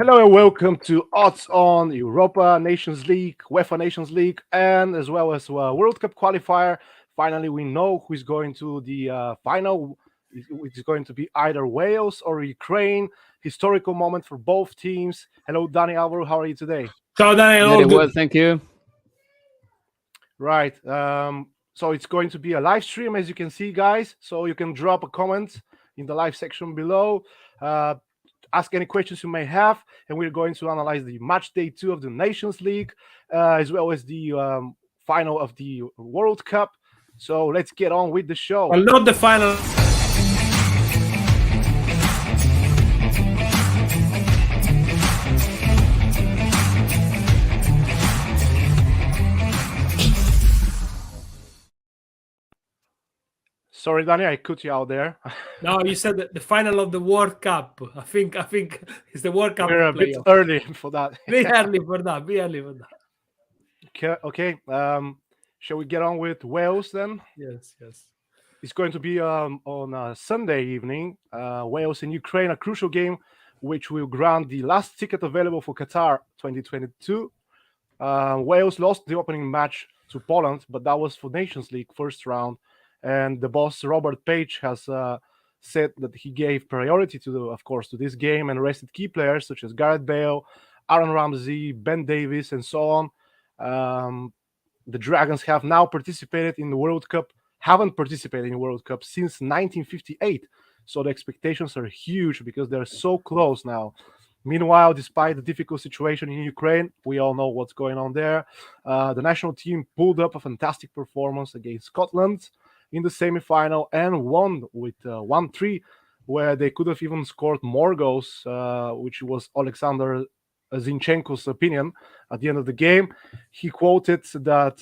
Hello and welcome to Odds on Europa Nations League, UEFA Nations League, and as well as World Cup Qualifier. Finally, we know who is going to the final. It's going to be either Wales or Ukraine. Historical moment for both teams. Hello, Dani, Alvaro. How are you today? Ciao, Daniele. Very well, thank you. Right. So it's going to be a live stream, as you can see, guys. So you can drop a comment in the live section below. Ask any questions you may have, and we're going to analyze the match day 2 of the Nations League, as well as the final of the World Cup. So let's get on with the show. Well, not the final. Sorry, Danny, I cut you out there. No, you said the final of the World Cup. I think it's the World Cup. We're a bit early for that. Be early for that. Okay. Shall we get on with Wales then? Yes. It's going to be on a Sunday evening. Wales and Ukraine, a crucial game, which will grant the last ticket available for Qatar 2022. Wales lost the opening match to Poland, but that was for Nations League first round. And the boss, Robert Page, has said that he gave priority to this game and rested key players such as Gareth Bale, Aaron Ramsey, Ben Davies, and so on. The Dragons have now participated in the World Cup, haven't participated in the World Cup since 1958. So the expectations are huge because they're so close now. Meanwhile, despite the difficult situation in Ukraine, we all know what's going on there. The national team pulled up a fantastic performance against Scotland in the semi-final and won with 1-3, where they could have even scored more goals, which was Alexander Zinchenko's opinion at the end of the game. He quoted that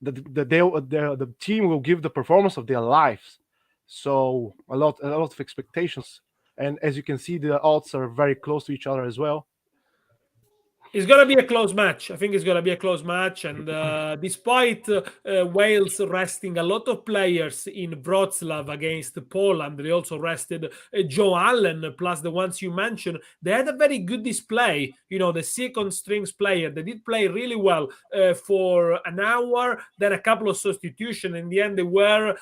the team will give the performance of their lives. So a lot of expectations, and as you can see, the odds are very close to each other as well. It's going to be a close match. I think it's going to be a close match. And despite Wales resting a lot of players in Wroclaw against Poland, they also rested Joe Allen, plus the ones you mentioned. They had a very good display. You know, the second strings player, they did play really well for an hour, then a couple of substitutions. In the end, they were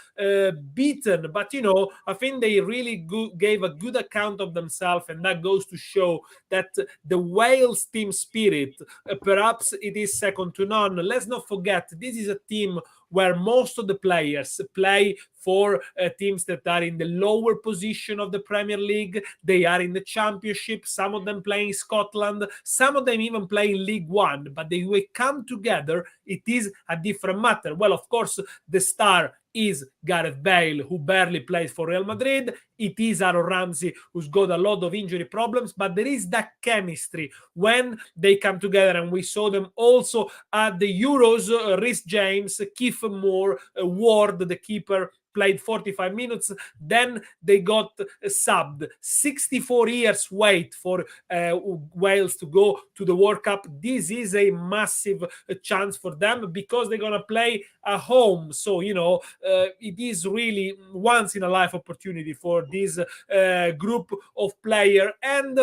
beaten. But, you know, I think they really gave a good account of themselves. And that goes to show that the Wales team spirit, perhaps it is second to none. Let's not forget, this is a team where most of the players play for teams that are in the lower position of the Premier League. They are in the Championship. Some of them play in Scotland. Some of them even play in League One. But they will come together. It is a different matter. Well, of course, the star is Gareth Bale, who barely plays for Real Madrid. It is Aaron Ramsey, who's got a lot of injury problems, but there is that chemistry when they come together, and we saw them also at the Euros. Rhys James, Keith Moore, Ward, the keeper, played 45 minutes. Then they got subbed. 64 years wait for Wales to go to the World Cup. This is a massive chance for them because they're going to play at home. So, you know, it is really once in a life opportunity for this group of players. And,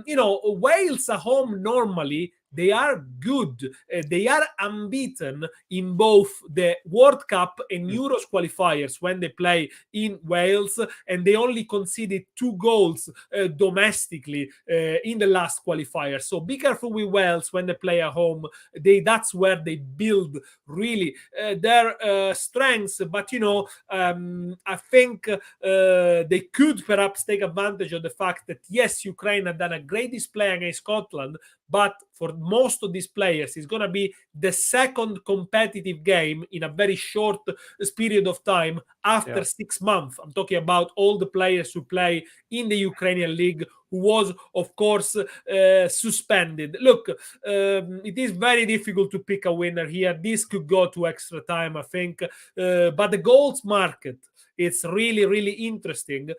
you know, Wales at home normally, they are good. They are unbeaten in both the World Cup and Euros qualifiers when they play in Wales, and they only conceded 2 goals domestically in the last qualifier. So be careful with Wales when they play at home. That's where they build really their strengths. But, you know, I think they could perhaps take advantage of the fact that, yes, Ukraine had done a great display against Scotland, but for most of these players, it's going to be the second competitive game in a very short period of time after 6 months. I'm talking about all the players who play in the Ukrainian league, who was, of course, suspended. Look, it is very difficult to pick a winner here. This could go to extra time, I think. But the goals market, it's really, really interesting.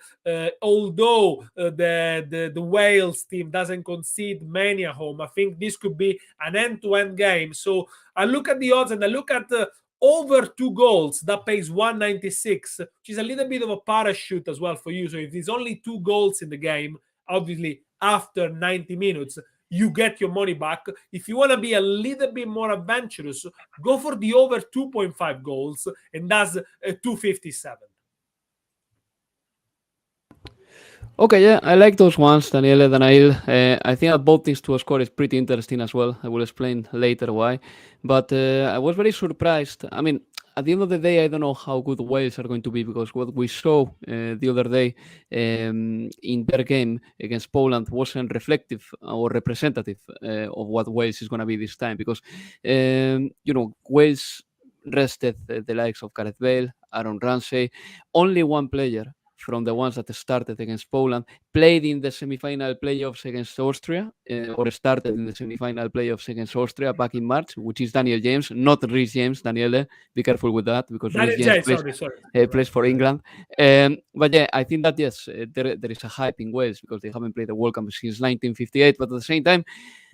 Although the Wales team doesn't concede many at home, I think this could be an end-to-end game. So I look at the odds and I look at over 2 goals. That pays 196, which is a little bit of a parachute as well for you. So if there's only 2 goals in the game, obviously after 90 minutes, you get your money back. If you want to be a little bit more adventurous, go for the over 2.5 goals, and that's 257. Okay, yeah, I like those ones, Daniele, Danail. I think that both things to score is pretty interesting as well. I will explain later why. But I was very surprised. I mean, at the end of the day, I don't know how good Wales are going to be, because what we saw the other day in their game against Poland wasn't reflective or representative of what Wales is going to be this time. Because, Wales rested the likes of Gareth Bale, Aaron Ramsey, only one player from the ones that started against Poland played in the semi-final playoffs against Austria, or started in the semi-final playoffs against Austria back in March, which is Daniel James, not Rhys James. Daniele, be careful with that, because Rhys James plays for England. But yeah, I think that yes, there is a hype in Wales because they haven't played the World Cup since 1958. But at the same time,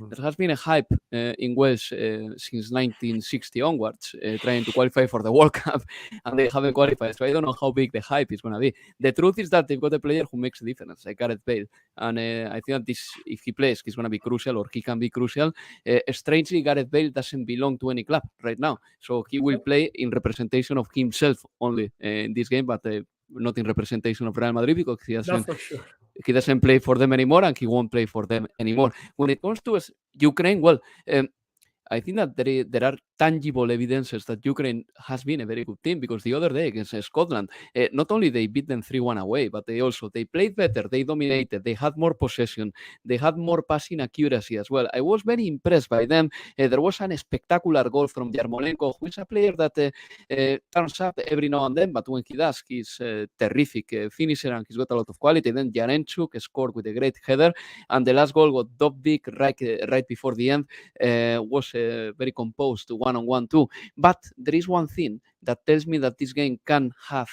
there has been a hype in Wales since 1960 onwards, trying to qualify for the World Cup, and they haven't qualified. So I don't know how big the hype is going to be. The truth is that they've got a player who makes a difference, like Gareth Bale. And I think that this, if he plays, he's going to be crucial, or he can be crucial. Strangely, Gareth Bale doesn't belong to any club right now. So he will play in representation of himself only in this game, but not in representation of Real Madrid, because he doesn't, he doesn't play for them anymore, and he won't play for them anymore. When it comes to Ukraine, well, I think that there are tangible evidences that Ukraine has been a very good team, because the other day against Scotland, not only they beat them 3-1 away, but they played better, they dominated, they had more possession, they had more passing accuracy as well. I was very impressed by them. There was a spectacular goal from Yarmolenko, who is a player that turns up every now and then, but when he does, he's terrific finisher, and he's got a lot of quality. Then Yarenchuk scored with a great header, and the last goal got Dobbik right before the end. Was very composed, one-on-one too. But there is one thing that tells me that this game can have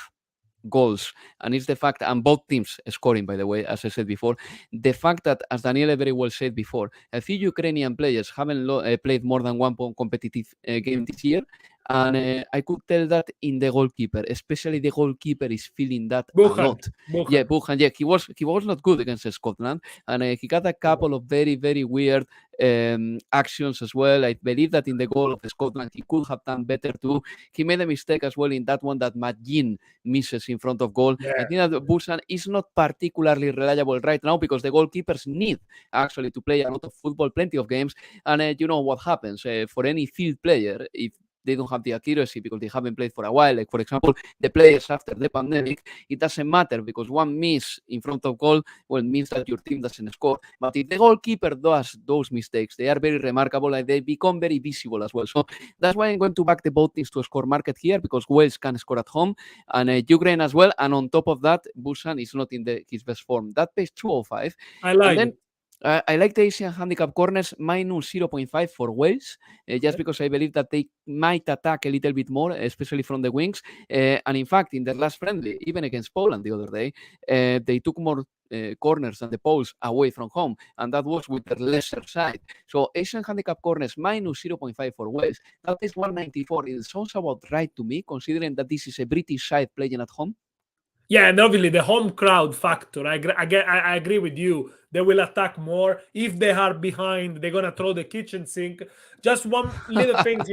goals, and it's the fact, and both teams scoring, by the way, as I said before, the fact that, as Daniele very well said before, a few Ukrainian players haven't played more than one competitive game this year. And I could tell that in the goalkeeper, especially the goalkeeper is feeling that a lot. Yeah, Buchan. Yeah, he was not good against Scotland, and he got a couple of very, very weird actions as well. I believe that in the goal of Scotland, he could have done better too. He made a mistake as well in that one that McGinn misses in front of goal. Yeah. I think that Buchan is not particularly reliable right now, because the goalkeepers need actually to play a lot of football, plenty of games, and you know what happens for any field player if they don't have the accuracy because they haven't played for a while. Like, for example, the players after the pandemic, it doesn't matter, because one miss in front of goal, well, means that your team doesn't score. But if the goalkeeper does those mistakes, they are very remarkable, and they become very visible as well. So that's why I'm going to back the both teams to score market here, because Wales can score at home, and Ukraine as well. And on top of that, Busan is not in his best form. That pays 205. I like it. I like the Asian handicap corners minus 0.5 for Wales, just because I believe that they might attack a little bit more, especially from the wings. And in fact, in their last friendly, even against Poland the other day, they took more corners than the Poles away from home, and that was with their lesser side. So Asian handicap corners minus 0.5 for Wales. That is 194. It sounds about right to me, considering that this is a British side playing at home. Yeah, and obviously the home crowd factor. I agree with you. They will attack more. If they are behind, they're gonna throw the kitchen sink. Just one little things,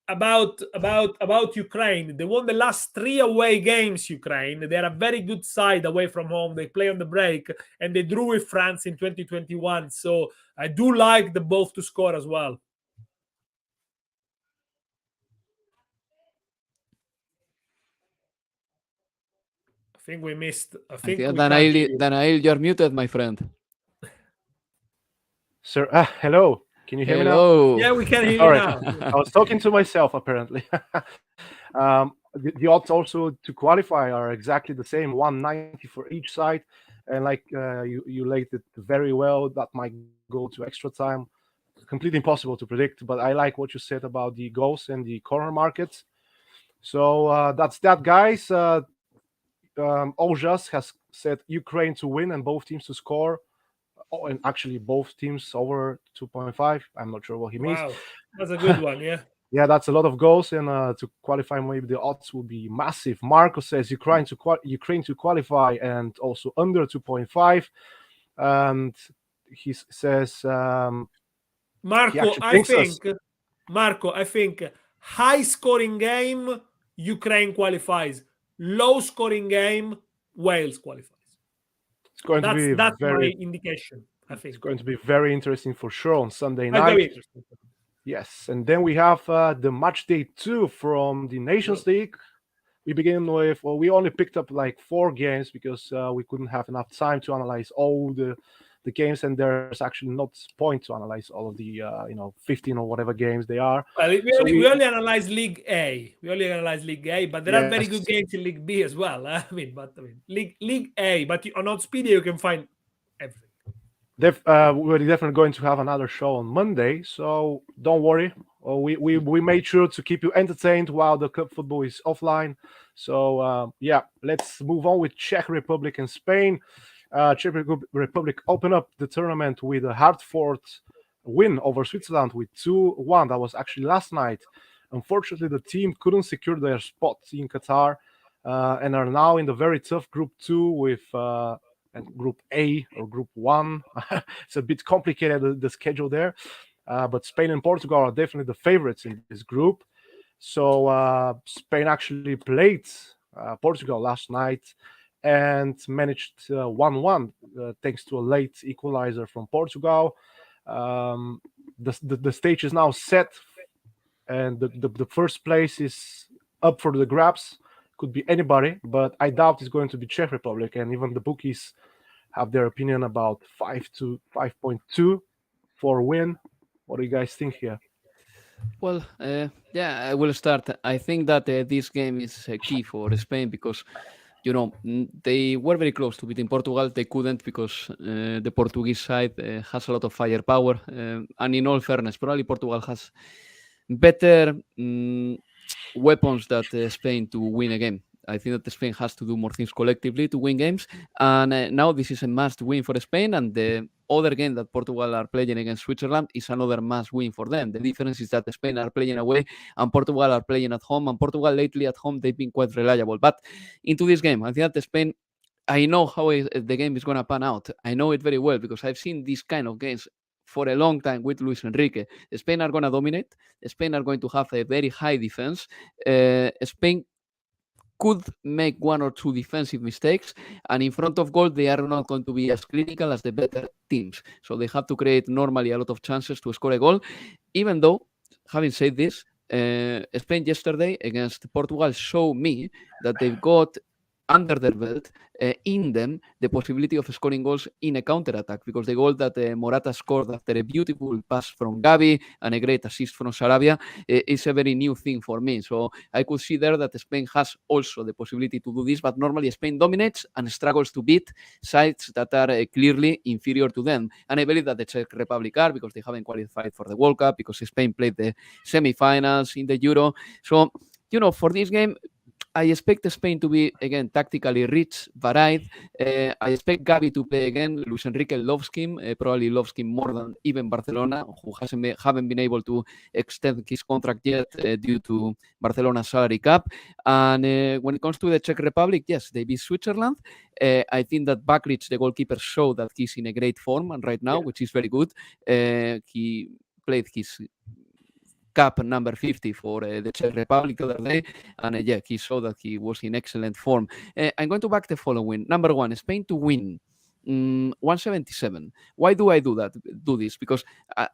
about Ukraine. They won the last 3 away games. Ukraine. They're a very good side away from home. They play on the break, and they drew with France in 2021. So I do like the both to score as well. I think we missed. I think Danail, you're muted, my friend. Sir, hello. Can you hear me now? Yeah, we can hear you now. I was talking to myself, apparently. The odds also to qualify are exactly the same, 190 for each side. And like you laid it very well, that might go to extra time. Completely impossible to predict, but I like what you said about the goals and the corner markets. So that's that, guys. Ojas has said Ukraine to win and both teams to score. Oh, and actually both teams over 2.5. I'm not sure what he means. Wow, that's a good one, yeah. Yeah, that's a lot of goals, and to qualify, maybe the odds will be massive. Marco says Ukraine to qualify and also under 2.5. and he says Marco, actually thinks us. I think high scoring game, Ukraine qualifies. Low scoring game, Wales qualifies. It's going to be That's very my indication. I think it's going to be very interesting for sure on Sunday That's night. very interesting. Yes, and then we have the match day 2 from the Nations League. We begin with, well, we only picked up like 4 games because we couldn't have enough time to analyze all the games, and there's actually not point to analyze all of the 15 or whatever games they are. Well, we only analyze League A. But there are very good games in League B as well. League A. But on Oddspedia you can find everything. We're definitely going to have another show on Monday, so don't worry. We made sure to keep you entertained while the club football is offline. So let's move on with Czech Republic and Spain. Czech Republic opened up the tournament with a hard-fought win over Switzerland with 2-1. That was actually last night. Unfortunately, the team couldn't secure their spot in Qatar and are now in the very tough Group 2 with Group A or Group 1. It's a bit complicated, the schedule there. But Spain and Portugal are definitely the favorites in this group. So Spain actually played Portugal last night and managed 1-1 thanks to a late equalizer from Portugal. The stage is now set, and the first place is up for the grabs. Could be anybody, but I doubt it's going to be Czech Republic, and even the bookies have their opinion about 5.2 for a win. What do you guys think here? Well, I will start. I think that this game is key for Spain because, they were very close to beating Portugal. They couldn't because the Portuguese side has a lot of firepower. And in all fairness, probably Portugal has better weapons than Spain to win a game. I think that Spain has to do more things collectively to win games. And now this is a must win for Spain. And the other game that Portugal are playing against Switzerland is another must win for them. The difference is that Spain are playing away and Portugal are playing at home. And Portugal lately at home, they've been quite reliable. But into this game, I think that Spain, I know how the game is going to pan out. I know it very well because I've seen these kind of games for a long time with Luis Enrique. Spain are going to dominate. Spain are going to have a very high defense. Spain could make 1 or 2 defensive mistakes, and in front of goal, they are not going to be as clinical as the better teams. So they have to create normally a lot of chances to score a goal. Even though, having said this, Spain yesterday against Portugal showed me that they've got under their belt in them the possibility of scoring goals in a counter-attack, because the goal that Morata scored after a beautiful pass from Gavi and a great assist from Sarabia is a very new thing for me. So I could see there that Spain has also the possibility to do this, but normally Spain dominates and struggles to beat sides that are clearly inferior to them. And I believe that the Czech Republic are, because they haven't qualified for the World Cup, because Spain played the semi-finals in the Euro. So, for this game, I expect Spain to be, again, tactically rich, varied. I expect Gavi to play again. Luis Enrique loves him, probably loves him more than even Barcelona, who haven't been able to extend his contract yet due to Barcelona's salary cap. And when it comes to the Czech Republic, yes, they beat Switzerland. I think that Bakric, the goalkeeper, showed that he's in a great form and right now, which is very good. He played his cap number 50 for the Czech Republic the other day, and he showed that he was in excellent form. I'm going to back the following. Number 1, Spain to win. 177. Why do I do this? Because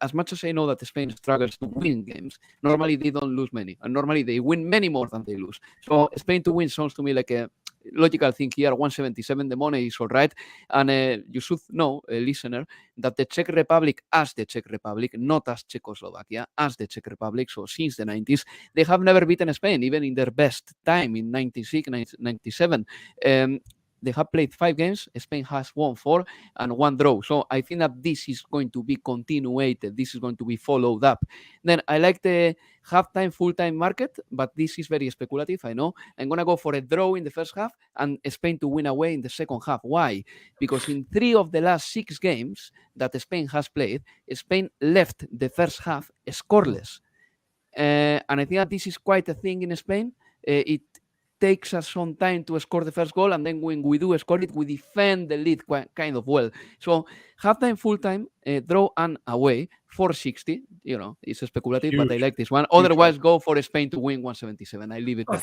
as much as I know that Spain struggles to win games, normally they don't lose many, and normally they win many more than they lose. So Spain to win sounds to me like a logical thing here. 177, the money is all right. And you should know, listener, that the Czech Republic, as the Czech Republic, not as Czechoslovakia, as the Czech Republic, so since the 90s, they have never beaten Spain, even in their best time in 96, 97. They have played 5 games. Spain has won 4 and 1 draw. So I think that this is going to be continuated. This is going to be followed up. Then I like the half-time, full-time market, but this is very speculative, I know. I'm going to go for a draw in the first half and Spain to win away in the second half. Why? Because in 3 of the last 6 games that Spain has played, Spain left the first half scoreless. And I think that this is quite a thing in Spain. It takes us some time to score the first goal, and then when we do score it, we defend the lead kind of well. So halftime, full time, draw and away, 460. It's speculative, but I like this one. Otherwise, go for Spain to win 177. I leave it there.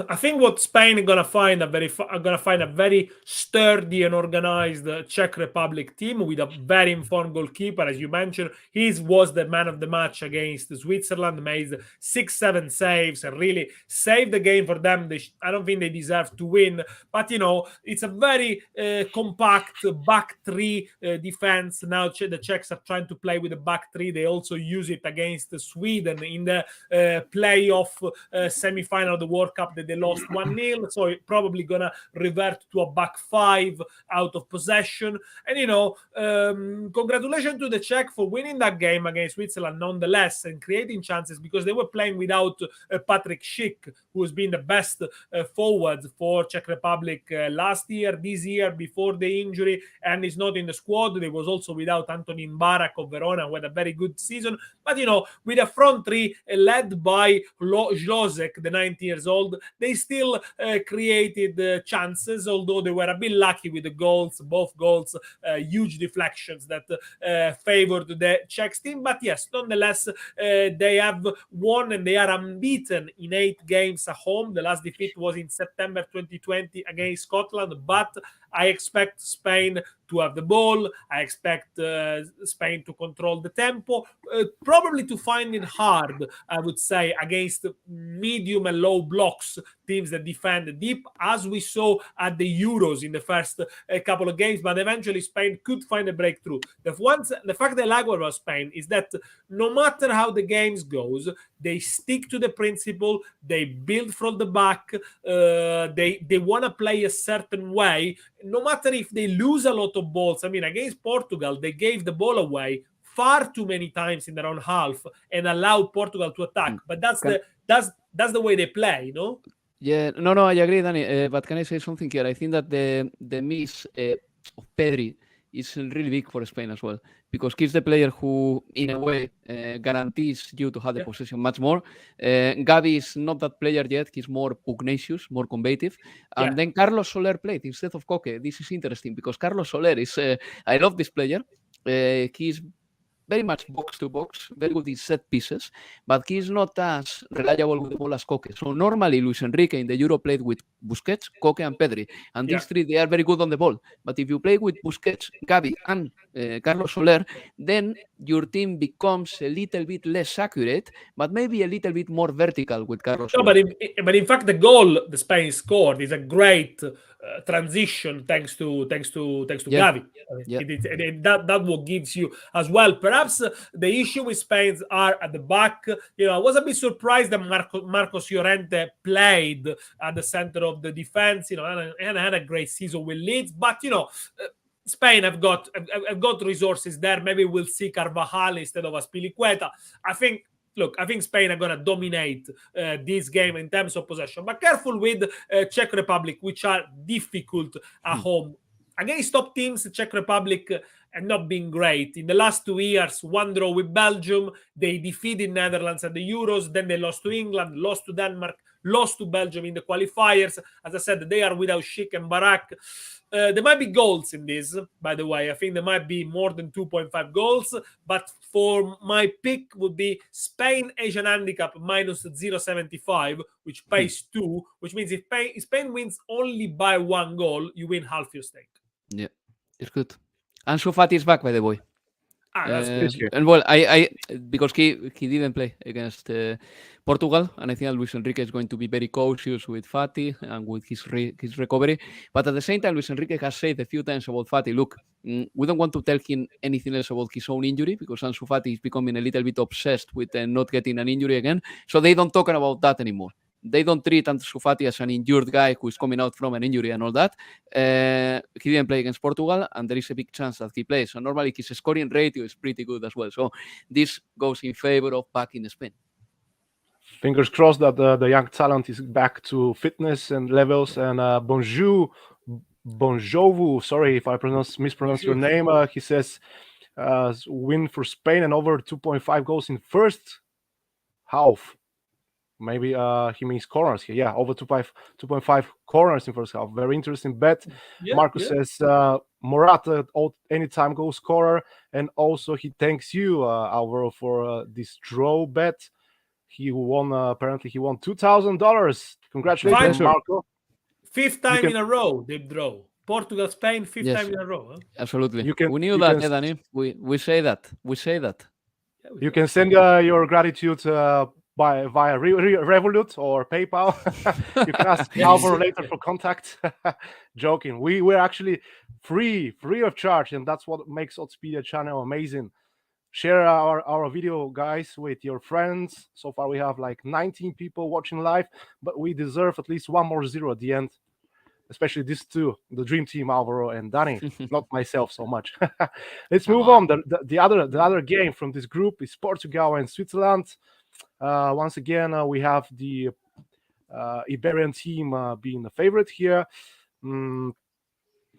I think what Spain are gonna find a very sturdy and organized Czech Republic team with a very informed goalkeeper, as you mentioned. He was the man of the match against Switzerland, made 6-7 saves and really saved the game for them. I don't think they deserve to win, but it's a very compact back three defense. Now the Czechs are trying to play with the back three. They also use it against Sweden in the playoff semi-final of the World Cup that they lost 1-0, so probably gonna revert to a back five out of possession. And congratulations to the Czech for winning that game against Switzerland nonetheless and creating chances, because they were playing without Patrick Schick, who has been the best forward for Czech Republic last year, this year, before the injury, and is not in the squad. They was also without Antonin Barak of Verona, who had a very good season. But with a front three led by Josek, the 19 years old, they still created chances, although they were a bit lucky with the goals. Both goals, huge deflections that favored the Czech team. But yes, nonetheless, they have won and they are unbeaten in 8 games at home. The last defeat was in September 2020 against Scotland. But I expect Spain to have the ball. I expect Spain to control the tempo, probably to find it hard, I would say, against medium and low blocks, teams that defend deep, as we saw at the Euros in the first couple of games. But eventually Spain could find a breakthrough. The fact that I like about Spain is that no matter how the games goes, they stick to the principle, they build from the back, they want to play a certain way, no matter if they lose a lot of balls. I mean, against Portugal, they gave the ball away far too many times in their own half and allowed Portugal to attack. But that's the way they play, Yeah, no, I agree, Danny. But can I say something here? I think that the miss of Pedri is really big for Spain as well, because he's the player who, in a way, guarantees you to have the possession much more. Gavi is not that player yet. He's more pugnacious, more combative. And then Carlos Soler played instead of Koke. This is interesting because Carlos Soler is... I love this player. He's very much box to box, very good in set pieces, but he's not as reliable with the ball as Koke. So normally Luis Enrique in the Euro played with Busquets, Koke and Pedri, and these three, they are very good on the ball. But if you play with Busquets, Gavi and Carlos Soler, then your team becomes a little bit less accurate, but maybe a little bit more vertical with Carlos Soler. But in fact, the goal the Spain scored is a great transition thanks to Gavi. That what gives you as well. Perhaps the issue with Spain are at the back. I was a bit surprised that Marcos Llorente played at the center of the defense. And had a great season with Leeds, but Spain have got resources there. Maybe we'll see Carvajal instead of Azpilicueta. I think Spain are going to dominate this game in terms of possession. But careful with Czech Republic, which are difficult at home. Against top teams, the Czech Republic have not been great. In the last 2 years, 1 draw with Belgium. They defeated Netherlands at the Euros. Then they lost to England, lost to Denmark, lost to Belgium in the qualifiers. As I said, they are without Schick and Barak. There might be goals in this, by the way. I think there might be more than 2.5 goals. But for my pick would be Spain Asian handicap minus 0.75, which pays 2, which means if Spain wins only by 1 goal, you win half your stake. Yeah, it's good. Ansu Fati is back, by the way. That's good. And well, I because he didn't play against Portugal, and I think Luis Enrique is going to be very cautious with Fati and with his recovery. But at the same time, Luis Enrique has said a few times about Fati, look, we don't want to tell him anything else about his own injury, because Ansu Fati is becoming a little bit obsessed with not getting an injury again. So they don't talk about that anymore. They don't treat Ansu Fati as an injured guy who is coming out from an injury and all that. He didn't play against Portugal, and there is a big chance that he plays. So normally his scoring ratio is pretty good as well. So this goes in favor of back in Spain. Fingers crossed that the young talent is back to fitness and levels. And Bonjovu, sorry if I mispronounce your name. He says win for Spain and over 2.5 goals in first half. Maybe he means corners here. Yeah, over 2.5 corners in first half. Very interesting bet. Marcus says Morata anytime goal scorer, and also he thanks you, Alvaro, for this draw bet. He won apparently he won $2,000. Congratulations, Marco. Fifth time in a row they draw. Portugal, Spain, fifth time in a row. Huh? Absolutely. We knew that, Dani. We say that. You can send your gratitude via Revolut or PayPal. You can ask Alvaro later for contact. Joking. We're actually free of charge, and that's what makes Oddspedia channel amazing. Share our video, guys, with your friends. So far we have like 19 people watching live, but we deserve at least one more zero at the end. Especially these two, the dream team, Alvaro and Dani, not myself so much. Let's move on. The other game from this group is Portugal and Switzerland. Once again, we have the Iberian team being the favorite here.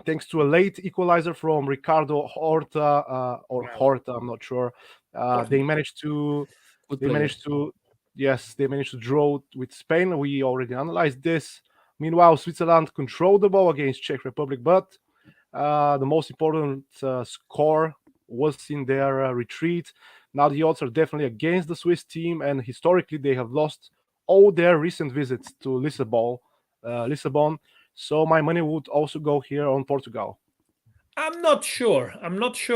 Thanks to a late equalizer from Ricardo Horta, Horta, I'm not sure. They managed to draw with Spain. We already analyzed this. Meanwhile, Switzerland controlled the ball against Czech Republic, but the most important score was in their retreat. Now the odds are definitely against the Swiss team, and historically they have lost all their recent visits to Lisbon. So my money would also go here on Portugal. I'm not sure,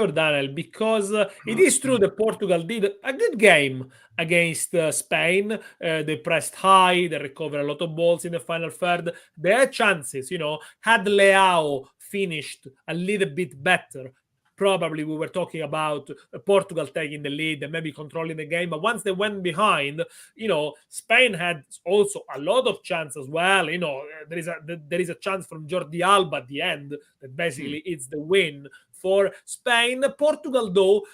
Daniel, because it is true that Portugal did a good game against Spain. They pressed high, they recovered a lot of balls in the final third. They had chances, Had Leao finished a little bit better, probably we were talking about Portugal taking the lead and maybe controlling the game. But once they went behind, Spain had also a lot of chance as well. There is a chance from Jordi Alba at the end that basically it's the win for Spain. Portugal, though,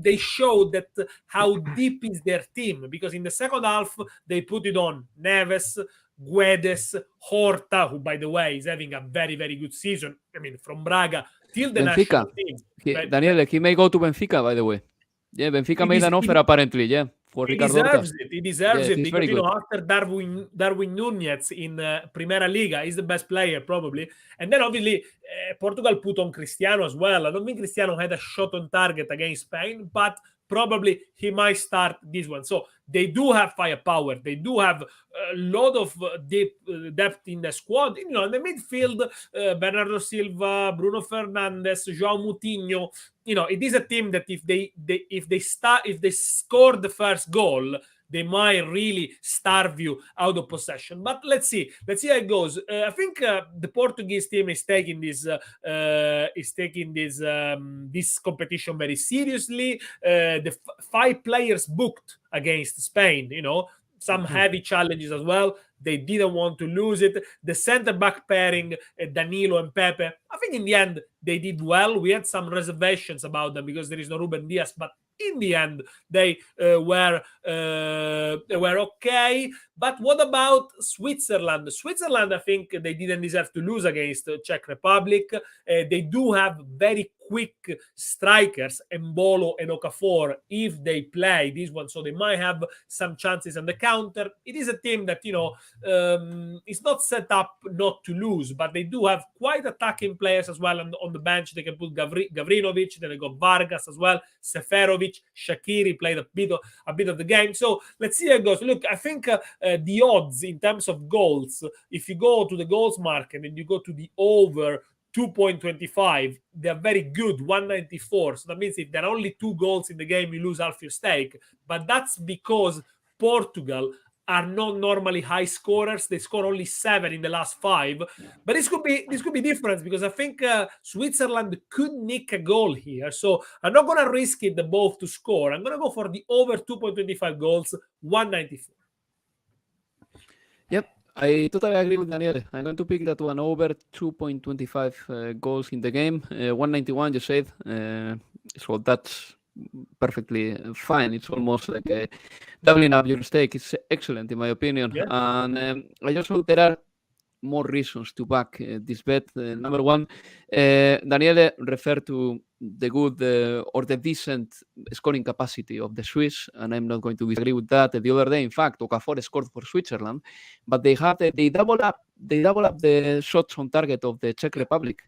they showed that how deep is their team, because in the second half they put it on Neves, Guedes, Horta, who, by the way, is having a very, very good season. I mean, from Braga till the national team. Daniele, he may go to Benfica, by the way. Yeah, Benfica made an offer, apparently, for Ricardo Horta. He deserves it because, after Darwin Núñez in Primera Liga, he's the best player, probably. And then, obviously, Portugal put on Cristiano as well. I don't think Cristiano had a shot on target against Spain, but probably he might start this one. So they do have firepower. They do have a lot of depth in the squad. In the midfield, Bernardo Silva, Bruno Fernandes, João Moutinho. It is a team that if they score the first goal, they might really starve you out of possession. But let's see how it goes. I think the Portuguese team is taking this this competition very seriously. The 5 players booked against Spain, some heavy challenges as well. They didn't want to lose it. The center-back pairing, Danilo and Pepe, I think in the end they did well. We had some reservations about them because there is no Ruben Dias, but in the end, they were okay. But what about Switzerland? Switzerland, I think they didn't deserve to lose against the Czech Republic. They do have very quick strikers, Embolo and Okafor, if they play this one. So they might have some chances on the counter. It is a team that, is not set up not to lose, but they do have quite attacking players as well on the bench. They can put Gavrinovic, then they got Vargas as well, Seferovic, Shaqiri played a bit of the game. So let's see how it goes. Look, I think the odds in terms of goals, if you go to the goals market and you go to the over 2.25, they're very good, 194. So that means if there are only 2 goals in the game, you lose half your stake. But that's because Portugal are not normally high scorers. They score only 7 in the last 5. But this could be different, because I think Switzerland could nick a goal here. So I'm not going to risk it the both to score. I'm going to go for the over 2.25 goals, 194. Yep, I totally agree with Daniele. I'm going to pick that one over 2.25 goals in the game. 191, you said. So that's perfectly fine. It's almost like doubling up your stake. It's excellent, in my opinion. Yeah. And I just hope there are more reasons to back this bet. Number one, Daniele referred to the good or the decent scoring capacity of the Swiss, and I'm not going to disagree with that. The other day, in fact, Okafor scored for Switzerland, but they double up the shots on target of the Czech Republic.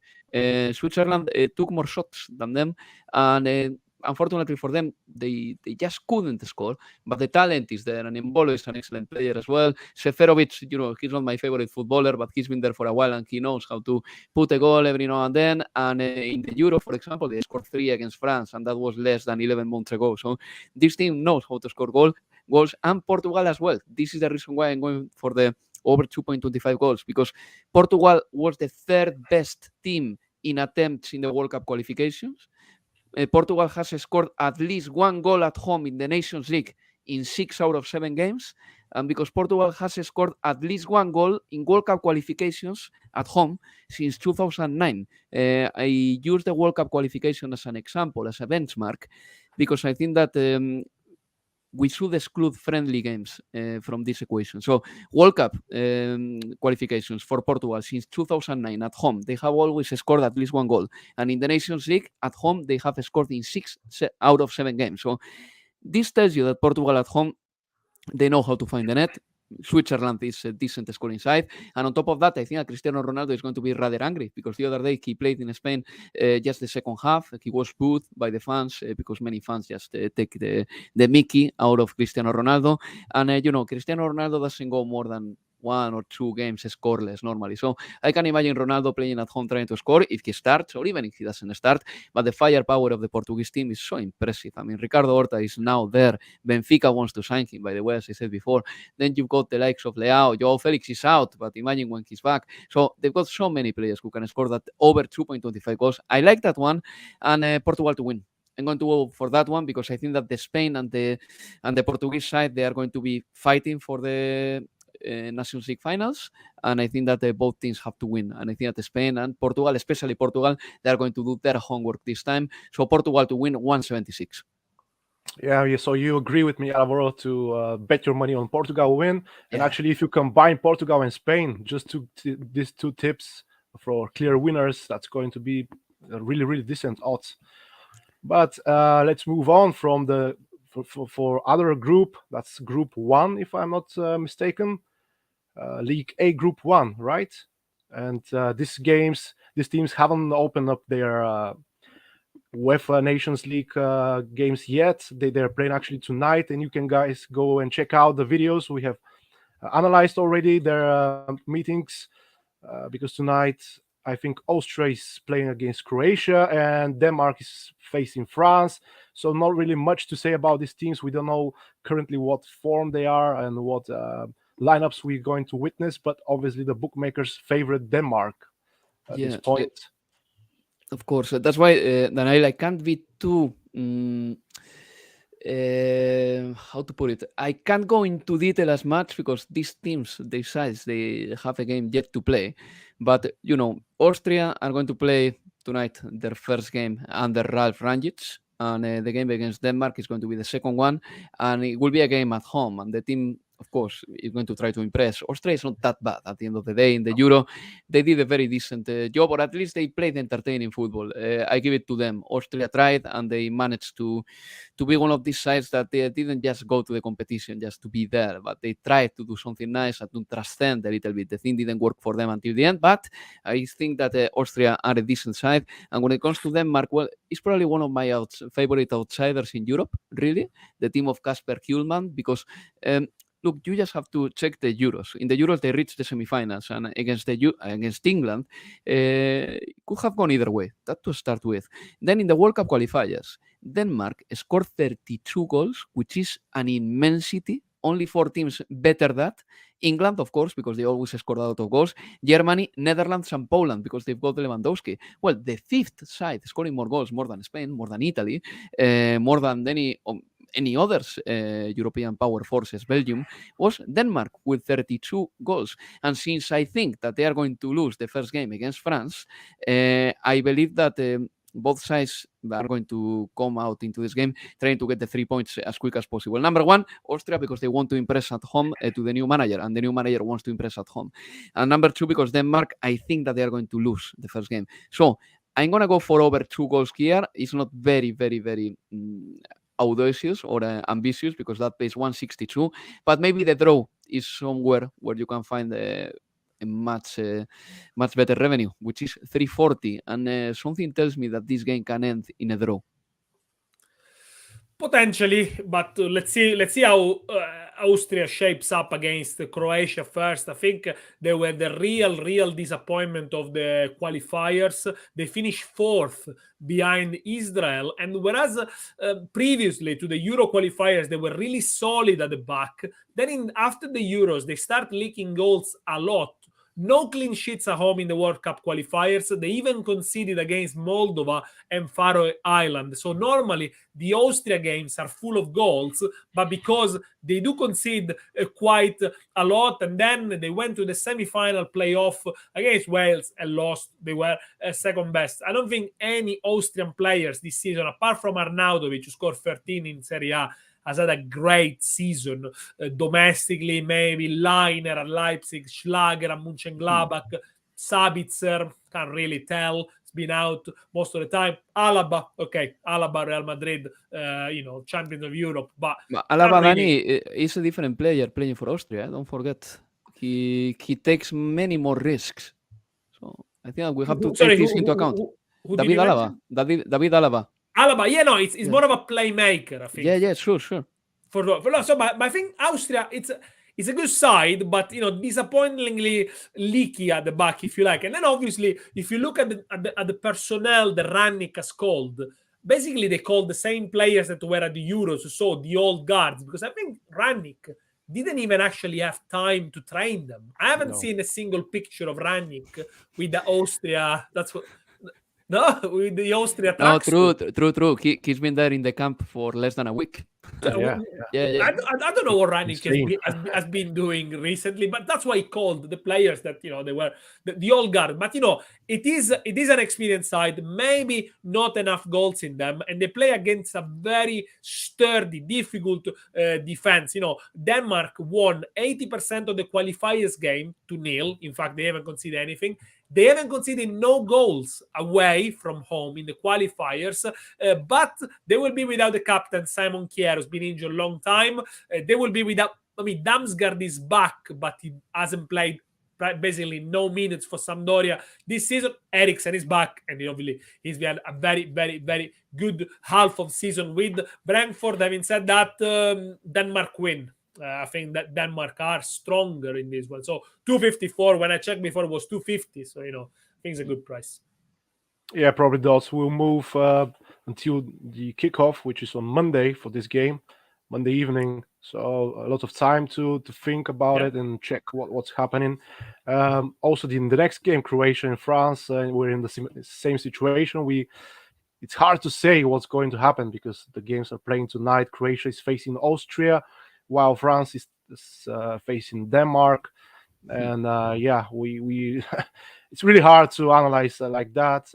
Switzerland took more shots than them, and unfortunately for them, they just couldn't score. But the talent is there, and Embolo is an excellent player as well. Seferovic, he's not my favorite footballer, but he's been there for a while, and he knows how to put a goal every now and then. And in the Euro, for example, they scored 3 against France, and that was less than 11 months ago. So this team knows how to score goals, and Portugal as well. This is the reason why I'm going for the over 2.25 goals, because Portugal was the 3rd best team in attempts in the World Cup qualifications. Portugal has scored at least 1 goal at home in the Nations League in 6 out of 7 games. And because Portugal has scored at least 1 goal in World Cup qualifications at home since 2009. I use the World Cup qualification as an example, as a benchmark, because I think that we should exclude friendly games from this equation. So World Cup qualifications for Portugal since 2009 at home, they have always scored at least 1 goal. And in the Nations League at home, they have scored in 6 out of 7 games. So this tells you that Portugal at home, they know how to find the net. Switzerland is a decent scoring side. And on top of that, I think Cristiano Ronaldo is going to be rather angry, because the other day he played in Spain just the second half. He was booed by the fans because many fans just take the Mickey out of Cristiano Ronaldo. And, Cristiano Ronaldo doesn't go more than 1 or 2 games scoreless normally. So I can imagine Ronaldo playing at home trying to score if he starts, or even if he doesn't start. But the firepower of the Portuguese team is so impressive. I mean, Ricardo Horta is now there. Benfica wants to sign him, by the way, as I said before. Then you've got the likes of Leao. Joao Felix is out, but imagine when he's back. So they've got so many players who can score that over 2.25 goals. I like that one, and Portugal to win. I'm going to go for that one because I think that the Spain and the Portuguese side, they are going to be fighting for the Nations League finals, and I think that both teams have to win. And I think that Spain and Portugal, especially Portugal, they are going to do their homework this time. So Portugal to win 176. Yeah, so you agree with me, Alvaro, to bet your money on Portugal win. And Yeah. actually, if you combine Portugal and Spain, just these 2 tips for clear winners, that's going to be really, really decent odds. But let's move on from for other group. That's Group 1, if I'm not mistaken. League A Group 1, right? And these teams haven't opened up their UEFA Nations League games yet. They're playing actually tonight, and you can guys go and check out the videos. We have analyzed already their meetings because tonight I think Austria is playing against Croatia and Denmark is facing France. So not really much to say about these teams. We don't know currently what form they are and what lineups we're going to witness, but obviously the bookmakers favorite Denmark at this point. Of course, that's why Danail, I can't be too how to put it, I can't go into detail as much because these teams, these sides, they have a game yet to play. But Austria are going to play tonight their first game under Ralf Rangnick, and the game against Denmark is going to be the second one, and it will be a game at home, and the team, of course, is going to try to impress. Austria is not that bad at the end of the day. In the Euro, they did a very decent job, or at least they played entertaining football. I give it to them. Austria tried, and they managed to be one of these sides that they didn't just go to the competition just to be there, but they tried to do something nice and to transcend a little bit. The thing didn't work for them until the end, but I think that Austria are a decent side. And when it comes to Denmark, well, it's probably one of my favorite outsiders in Europe, really, the team of Kasper Hjulmand, because look, you just have to check the Euros. In the Euros, they reached the semifinals, and against England, could have gone either way. That to start with. Then in the World Cup qualifiers, Denmark scored 32 goals, which is an immensity. Only 4 teams better that. England, of course, because they always scored a lot of goals. Germany, Netherlands, and Poland, because they've got Lewandowski. Well, the 5th side scoring more goals, more than Spain, more than Italy, more than any others European power forces, Belgium, was Denmark with 32 goals. And since I think that they are going to lose the first game against France, I believe that both sides are going to come out into this game trying to get the 3 points as quick as possible. Number 1, Austria, because they want to impress at home to the new manager, and the new manager wants to impress at home. And number 2, because Denmark, I think that they are going to lose the first game. So I'm gonna go for over 2 goals here. It's not very, very, very audacious or ambitious because that pays 162. But maybe the draw is somewhere where you can find a much better revenue, which is 340. And something tells me that this game can end in a draw. Potentially, but let's see how Austria shapes up against Croatia first. I think they were the real disappointment of the qualifiers. They finished 4th behind Israel, and whereas previously to the Euro qualifiers they were really solid at the back, then after the Euros they start leaking goals a lot. No clean sheets at home in the World Cup qualifiers. They even conceded against Moldova and Faroe Islands. So normally the Austria games are full of goals, but because they do concede quite a lot, and then they went to the semi-final playoff against Wales and lost. They were second best. I don't think any Austrian players this season, apart from Arnautovic, who scored 13 in Serie A, has had a great season domestically. Maybe Leiner at Leipzig, Schlager at Mönchengladbach, Sabitzer, can't really tell. It's been out most of the time. Alaba, Real Madrid, champions of Europe. But Alaba, Dani, is a different player playing for Austria. Don't forget, he takes many more risks. So I think we have to take this into account. David Alaba. David Alaba. Alaba, it's more of a playmaker, I think. Yeah, sure. But I think Austria, it's a good side, but disappointingly leaky at the back, if you like. And then obviously, if you look at the personnel that Rangnick has called, basically they called the same players that were at the Euros, so the old guards, because I think Rangnick didn't even actually have time to train them. I haven't seen a single picture of Rangnick with the Austria. That's what. No, with the Austria tracks. No, true. He's been there in the camp for less than a week. Yeah. I don't know what Rangnick has been doing recently, but that's why he called the players that they were the old guard. But it is an experienced side, maybe not enough goals in them, and they play against a very sturdy, difficult defense. Denmark won 80% of the qualifiers game to 0. In fact, they haven't conceded anything. They haven't conceded no goals away from home in the qualifiers, but they will be without the captain, Simon Kjær, who's been injured a long time. They will be without, Damsgaard is back, but he hasn't played basically no minutes for Sampdoria this season. Eriksen is back, and obviously he's had a very, very, very good half of season with Brentford. Having said that, Denmark win. I think that Denmark are stronger in this one. So 254, when I checked before, it was 250. So, I think it's a good price. Yeah, probably those will move until the kickoff, which is on Monday for this game, Monday evening. So a lot of time to think about it and check what's happening. Also, in the next game, Croatia and France, we're in the same situation. It's hard to say what's going to happen because the games are playing tonight. Croatia is facing Austria, while France is facing Denmark, and we it's really hard to analyze like that.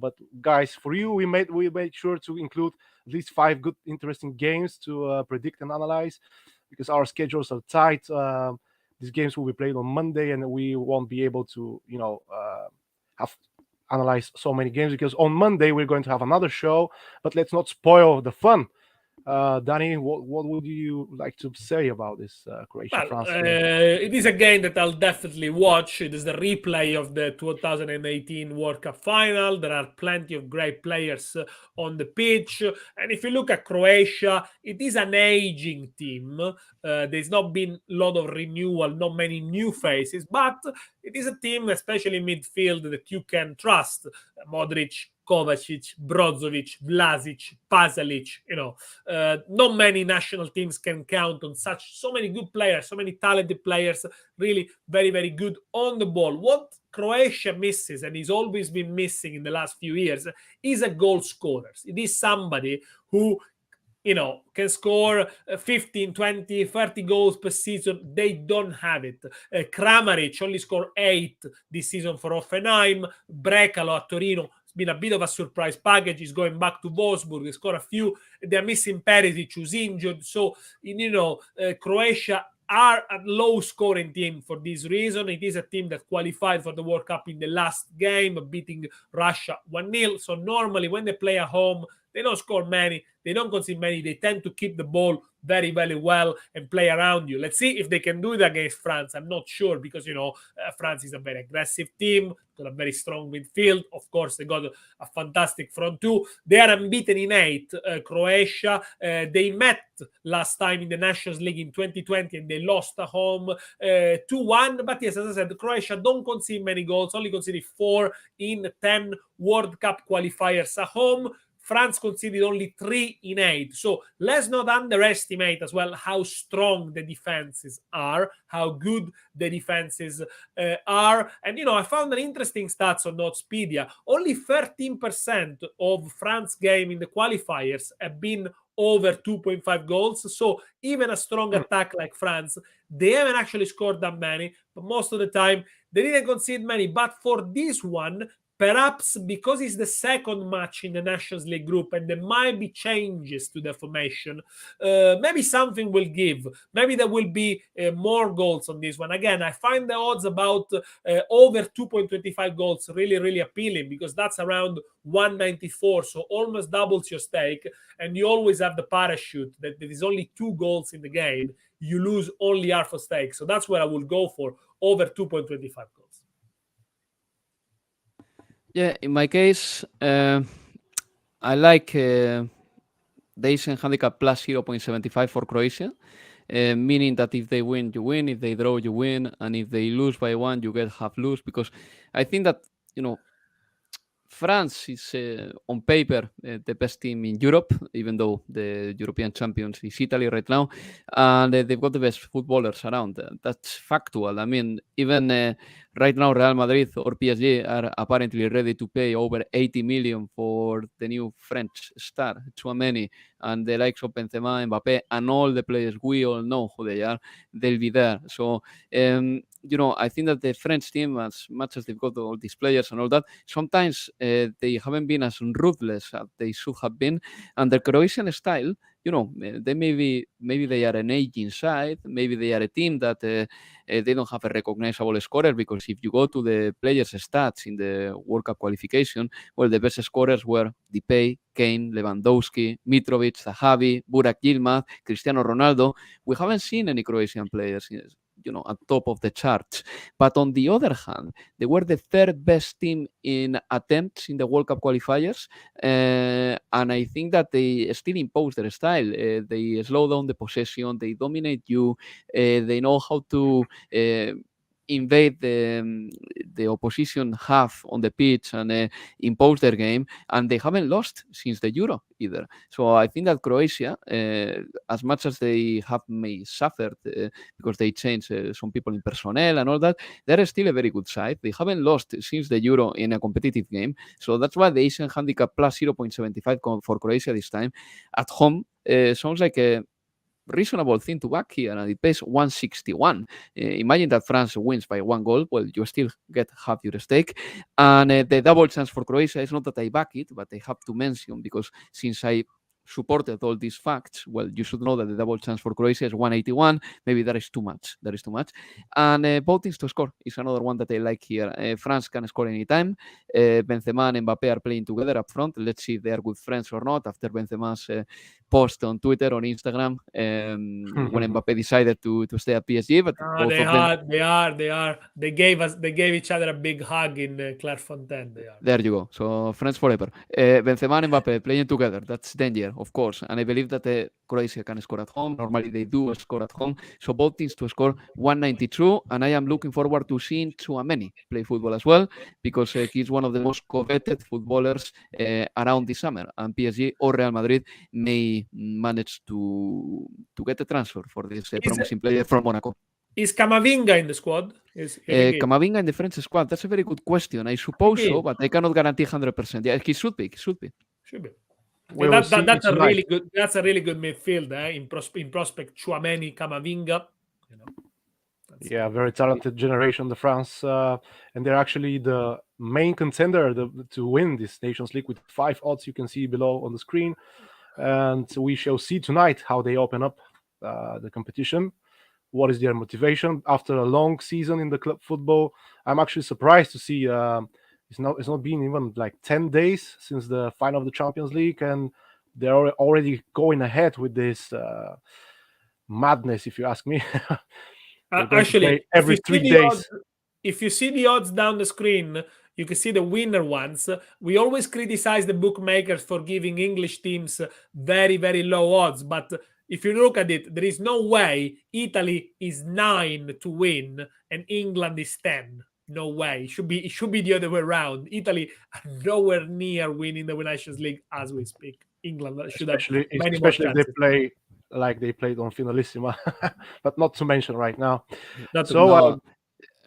But guys, for you, we made sure to include at least 5 good, interesting games to predict and analyze because our schedules are tight. These games will be played on Monday, and we won't be able to, have analyze so many games because on Monday we're going to have another show. But let's not spoil the fun. Danny, what would you like to say about this Croatia-France game? It is a game that I'll definitely watch. It is the replay of the 2018 World Cup Final. There are plenty of great players on the pitch. And if you look at Croatia, it is an aging team. There's not been a lot of renewal, not many new faces, but it is a team, especially midfield, that you can trust. Modric, Kovacic, Brozovic, Vlasic, Pasalic, not many national teams can count on so many good players, so many talented players, really very, very good on the ball. What Croatia misses, and he's always been missing in the last few years, is a goal scorer. It is somebody who can score 15, 20, 30 goals per season. They don't have it. Kramaric only scored 8 this season for Hoffenheim. Brecalo at Torino, been a bit of a surprise package. He's going back to Wolfsburg. He scored a few. They're missing Perisic, who's injured. So, Croatia are a low-scoring team for this reason. It is a team that qualified for the World Cup in the last game, beating Russia 1-0. So normally when they play at home, they don't score many, they don't concede many, they tend to keep the ball very, very well and play around you. Let's see if they can do it against France. I'm not sure because, France is a very aggressive team, got a very strong midfield. Of course, they got a fantastic front two. They are unbeaten in 8, Croatia. They met last time in the Nations League in 2020 and they lost at home 2-1. But yes, as I said, Croatia don't concede many goals, only conceded 4 in 10 World Cup qualifiers at home. France conceded only 3 in 8. So let's not underestimate as well how strong the defenses are, how good the defenses are. And, I found an interesting stats on Oddspedia. Only 13% of France game in the qualifiers have been over 2.5 goals. So even a strong attack like France, they haven't actually scored that many, but most of the time they didn't concede many. But for this one, perhaps because it's the second match in the Nations League group and there might be changes to the formation, maybe something will give. Maybe there will be more goals on this one. Again, I find the odds about over 2.25 goals really, really appealing because that's around 194, so almost doubles your stake. And you always have the parachute that there is only 2 goals in the game. You lose only half a stake. So that's where I will go for, over 2.25 goals. Yeah, in my case, I like the Asian handicap plus 0.75 for Croatia, meaning that if they win, you win. If they draw, you win. And if they lose by 1, you get half lose. Because I think that, France is on paper the best team in Europe, even though the European champions is Italy right now, and they've got the best footballers around. That's factual. I mean, even right now, Real Madrid or PSG are apparently ready to pay over 80 million for the new French star, Tchouaméni, and the likes of Benzema, Mbappé, and all the players. We all know who they are. They'll be there. So, I think that the French team, as much as they've got all these players and all that, sometimes they haven't been as ruthless as they should have been. And the Croatian style, they maybe they are an aging side. Maybe they are a team that they don't have a recognizable scorer, because if you go to the players' stats in the World Cup qualification, well, the best scorers were Depay, Kane, Lewandowski, Mitrovic, Zahavi, Burak Yilmaz, Cristiano Ronaldo. We haven't seen any Croatian players at top of the charts. But on the other hand, they were the 3rd best team in attempts in the World Cup qualifiers. And I think that they still impose their style. They slow down the possession. They dominate you. They know how to invade the opposition half on the pitch and impose their game, and they haven't lost since the Euro either. So I think that Croatia, as much as they have may suffered because they changed some people in personnel and all that, they're still a very good side. They haven't lost since the Euro in a competitive game. So that's why the Asian handicap plus 0.75 for Croatia this time at home sounds like a reasonable thing to back here, and it pays 161. Imagine that France wins by 1 goal. Well, you still get half your stake. And the double chance for Croatia is not that I back it, but I have to mention, because since I supported all these facts, well, you should know that the double chance for Croatia is 181. Maybe that is too much. And both teams to score is another one that I like here. France can score anytime. Benzema and Mbappé are playing together up front. Let's see if they are good friends or not after Benzema's post on Twitter, on Instagram, when Mbappé decided to stay at PSG. But they are. They gave each other a big hug in Clairefontaine. They are. There you go. So friends forever. Benzema and Mbappé playing together. That's danger, of course. And I believe that Croatia can score at home. Normally they do score at home. So both teams to score 192. And I am looking forward to seeing Tchouaméni play football as well, because he's one of the most coveted footballers around this summer. And PSG or Real Madrid may manage to get a transfer for this promising player from Monaco. Is Camavinga in the squad? Camavinga in the French squad? That's a very good question. I suppose so, but I cannot guarantee 100%. Yeah, he should be. Should be. That's a really good. That's a really good midfield in prospect. Tchouaméni, Camavinga. Yeah, very talented generation, the France, and they're actually the main contender to win this Nations League with 5 odds you can see below on the screen. And we shall see tonight how they open up the competition. what is their motivation after a long season in the club football. I'm actually surprised to see it's not been even like 10 days since the final of the Champions League, and they're already going ahead with this madness, if you ask me. Actually, every 3 days. If you see the odds down the screen, you can see the winner ones. We always criticize the bookmakers for giving English teams very, very low odds. But if you look at it, there is no way Italy is 9 to win and England is 10. No way. It should be the other way around. Italy are nowhere near winning the Nations League as we speak. England should especially have many more if they play like they played on Finalissima, but not to mention right now.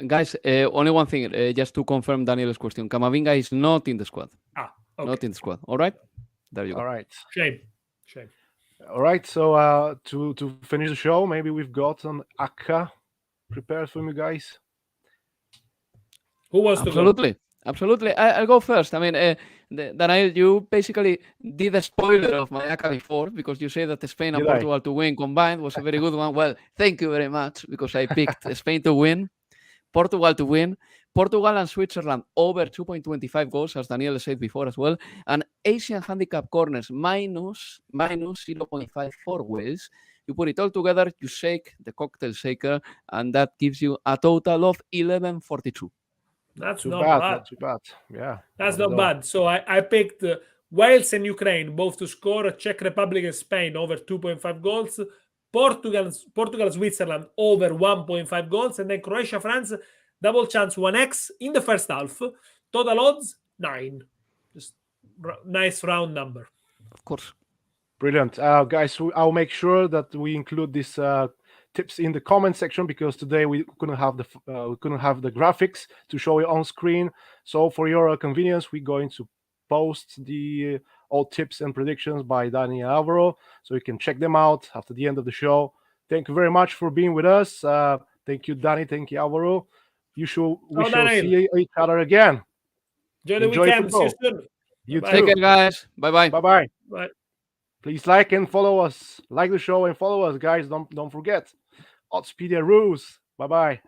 Guys, only one thing, just to confirm Daniel's question. Camavinga is not in the squad. Okay. Not in the squad. All right? There you go. All right. Shame. All right. So to finish the show, maybe we've got an ACCA prepared for you guys. Who wants to go? Absolutely. I'll go first. I mean, Danail, you basically did a spoiler of my ACCA before, because you say that Spain and Portugal to win combined was a very good one. Well, thank you very much, because I picked Spain to win, Portugal to win, Portugal and Switzerland over 2.25 goals, as Daniele said before as well, and Asian handicap corners minus 0.5 for Wales. You put it all together, you shake the cocktail shaker, and that gives you a total of 1142. That's not bad. Not too bad. Yeah. That's not bad. So I picked Wales and Ukraine both to score, Czech Republic and Spain over 2.5 goals, Portugal, Switzerland over 1.5 goals, and then Croatia, France, double chance 1x in the first half. Total odds 9. Just nice round number. Of course. Brilliant. Guys, I'll make sure that we include these tips in the comment section, because today we couldn't have the graphics to show you on screen. So for your convenience, we're going to post the all tips and predictions by Dani and Alvaro, so you can check them out after the end of the show. Thank you very much for being with us. Thank you, Dani. Thank you, Alvaro. We shall see each other again. Enjoy the weekend. See you soon. You too. Take care, guys. Bye-bye. Bye-bye. Bye. Please like and follow us. Like the show and follow us, guys. Don't forget. Oddspedia rules. Bye-bye.